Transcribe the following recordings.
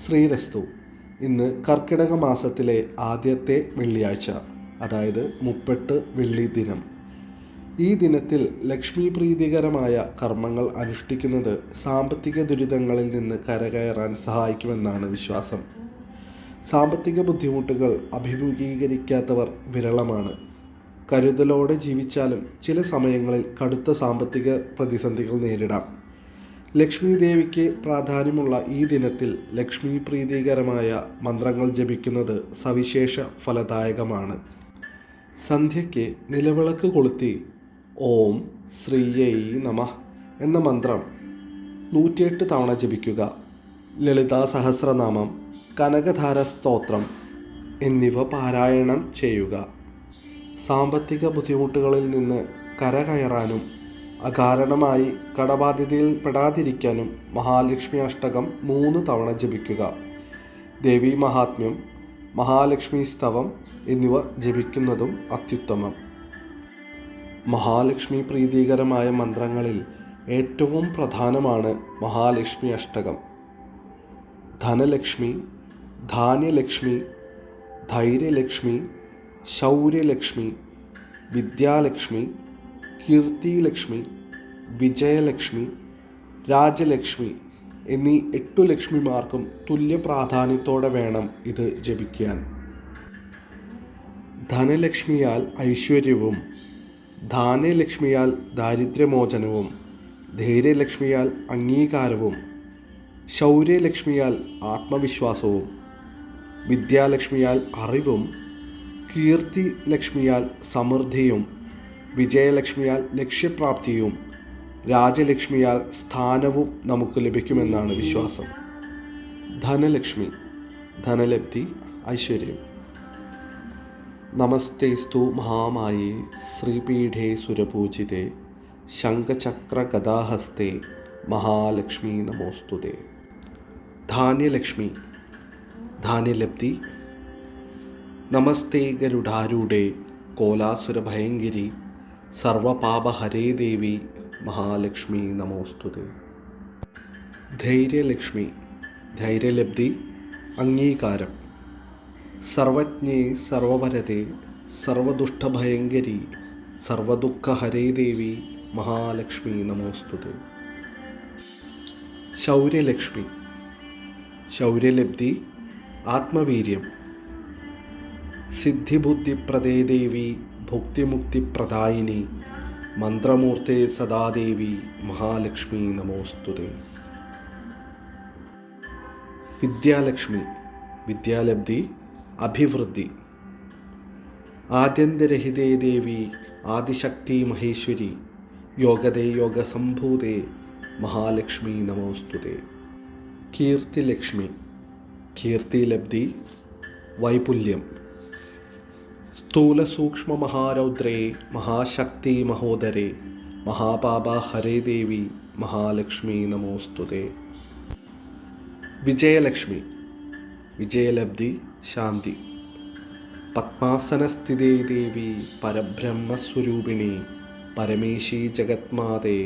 ശ്രീരസ്തു. ഇന്ന് കർക്കിടക മാസത്തിലെ ആദ്യത്തെ വെള്ളിയാഴ്ച, അതായത് 38 വെള്ളി ദിനം. ഈ ദിനത്തിൽ ലക്ഷ്മി പ്രീതികരമായ കർമ്മങ്ങൾ അനുഷ്ഠിക്കുന്നത് സാമ്പത്തിക ദുരിതങ്ങളിൽ നിന്ന് കരകയറാൻ സഹായിക്കുമെന്നാണ് വിശ്വാസം. സാമ്പത്തിക ബുദ്ധിമുട്ടുകൾ അഭിമുഖീകരിക്കാത്തവർ വിരളമാണ്. കരുതലോടെ ജീവിച്ചാലും ചില സമയങ്ങളിൽ കടുത്ത സാമ്പത്തിക പ്രതിസന്ധികൾ നേരിടാം. ലക്ഷ്മി ദേവിക്ക് പ്രാധാന്യമുള്ള ഈ ദിനത്തിൽ ലക്ഷ്മി പ്രീതികരമായ മന്ത്രങ്ങൾ ജപിക്കുന്നത് സവിശേഷ ഫലദായകമാണ്. സന്ധ്യയ്ക്ക് നിലവിളക്ക് കൊളുത്തി ഓം ശ്രീയൈ നമഃ എന്ന മന്ത്രം 108 തവണ ജപിക്കുക. ലളിതാ സഹസ്രനാമം, കനകധാര സ്തോത്രം എന്നിവ പാരായണം ചെയ്യുക. സാമ്പത്തിക ബുദ്ധിമുട്ടുകളിൽ നിന്ന് കരകയറാനും അകാരണമായി കടബാധ്യതയിൽ പെടാതിരിക്കാനും മഹാലക്ഷ്മി അഷ്ടകം 3 തവണ ജപിക്കുക. ദേവീ മഹാത്മ്യം, മഹാലക്ഷ്മി സ്തവം എന്നിവ ജപിക്കുന്നതും അത്യുത്തമം. മഹാലക്ഷ്മി പ്രീതികരമായ മന്ത്രങ്ങളിൽ ഏറ്റവും പ്രധാനമാണ് മഹാലക്ഷ്മി അഷ്ടകം. ധനലക്ഷ്മി, ധാന്യലക്ഷ്മി, ധൈര്യലക്ഷ്മി, ശൗര്യലക്ഷ്മി, വിദ്യാലക്ഷ്മി, കീർത്തിലക്ഷ്മി, വിജയലക്ഷ്മി, രാജലക്ഷ്മി എന്നീ 8 ലക്ഷ്മിമാർക്കും തുല്യ പ്രാധാന്യത്തോടെ വേണം ഇത് ജപിക്കാൻ. ധനലക്ഷ്മിയാൽ ഐശ്വര്യവും, ധാന്യലക്ഷ്മിയാൽ ദാരിദ്ര്യമോചനവും, ധൈര്യലക്ഷ്മിയാൽ അംഗീകാരവും, ശൗര്യലക്ഷ്മിയാൽ ആത്മവിശ്വാസവും, വിദ്യാലക്ഷ്മിയാൽ അറിവും, കീർത്തി ലക്ഷ്മിയാൽ സമൃദ്ധിയും, വിജയലക്ഷ്മിയാൽ ലക്ഷ്യപ്രാപ്തിയും, രാജലക്ഷ്മിയാൽ സ്ഥാനവും നമുക്ക് ലഭിക്കുമെന്നാണ് വിശ്വാസം. ധനലക്ഷ്മി, ധനലബ്ധി, ഐശ്വര്യം. നമസ്തേസ്തു മഹാമായേ ശ്രീപീഠേ സുരപൂജിതേ ശംഖചക്രഗദാഹസ്തേ മഹാലക്ഷ്മി നമോസ്തുതേ. ധാന്യലക്ഷ്മി, ധാന്യലബ്ധി. നമസ്തേ ഗരുഡാരൂഢേ കോലാസുരഭയങ്കരി സർവപാപഹരേ ദേവി മഹാലക്ഷ്മി നമോസ്തുതേ. ധൈര്യലക്ഷ്മി, ധൈര്യലബ്ധി, അംഗീകാരം. സർവജ്ഞേ സർവവരദേ സർവദുഷ്ടഭയങ്കരി സർവദുഃഖഹരേ ദേവി മഹാലക്ഷ്മി നമോസ്തുതേ. ശൗര്യലക്ഷ്മി, ശൗര്യലബ്ധി, ആത്മവീര്യം. സിദ്ധിബുദ്ധിപ്രദേ ദേവി ഭുക്തിമുക്തിപ്രദായിനി മന്ത്രമൂർത്തേ സദാദേവി മഹാലക്ഷ്മി നമോസ്തുതേ. വിദ്യാലക്ഷ്മി, വിദ്യാലബ്ധി, അഭിവൃദ്ധി. ആദ്യന്തരഹിതേ ദേവി ആദിശക്തി മഹേശ്വരി യോഗദേ യോഗസംഭൂതേ മഹാലക്ഷ്മി നമോസ്തുതേ. കീർത്തിലക്ഷ്മി, കീർത്തിലബ്ധി, വൈപുല്യം. സ്ഥൂലസൂക്ഷ്മ മഹാരൗദ്രേ മഹാശക്തി മഹോദരേ മഹാപാപഹരേ ദേവി മഹാലക്ഷ്മി നമോസ്തുതേ. വിജയലക്ഷ്മി, വിജയലബ്ധി, ശാന്തി. പത്മാസനസ്ഥിതേ ദേവി പരബ്രഹ്മസ്വരൂപിണി പരമേശി ജഗത്മാതേ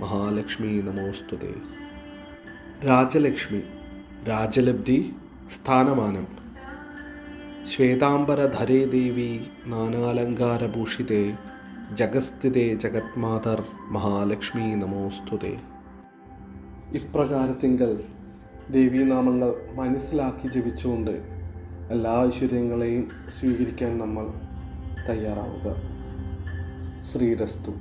മഹാലക്ഷ്മി നമോസ്തുതേ. രാജലക്ഷ്മി, രാജലബ്ധി, സ്ഥാനമാനം. ശ്വേതാംബരധരേ ദേവി നാനാലങ്കാരഭൂഷിതേ ജഗസ്ഥിതേ ജഗത്മാതർ മഹാലക്ഷ്മി നമോസ്തുതേ. ഇപ്രകാരത്തിങ്കൽ ദേവീനാമങ്ങൾ മനസ്സിലാക്കി ജപിച്ചുകൊണ്ട് എല്ലാ ഐശ്വര്യങ്ങളെയും സ്വീകരിക്കാൻ നമ്മൾ തയ്യാറാവുക. ശ്രീരസ്തു.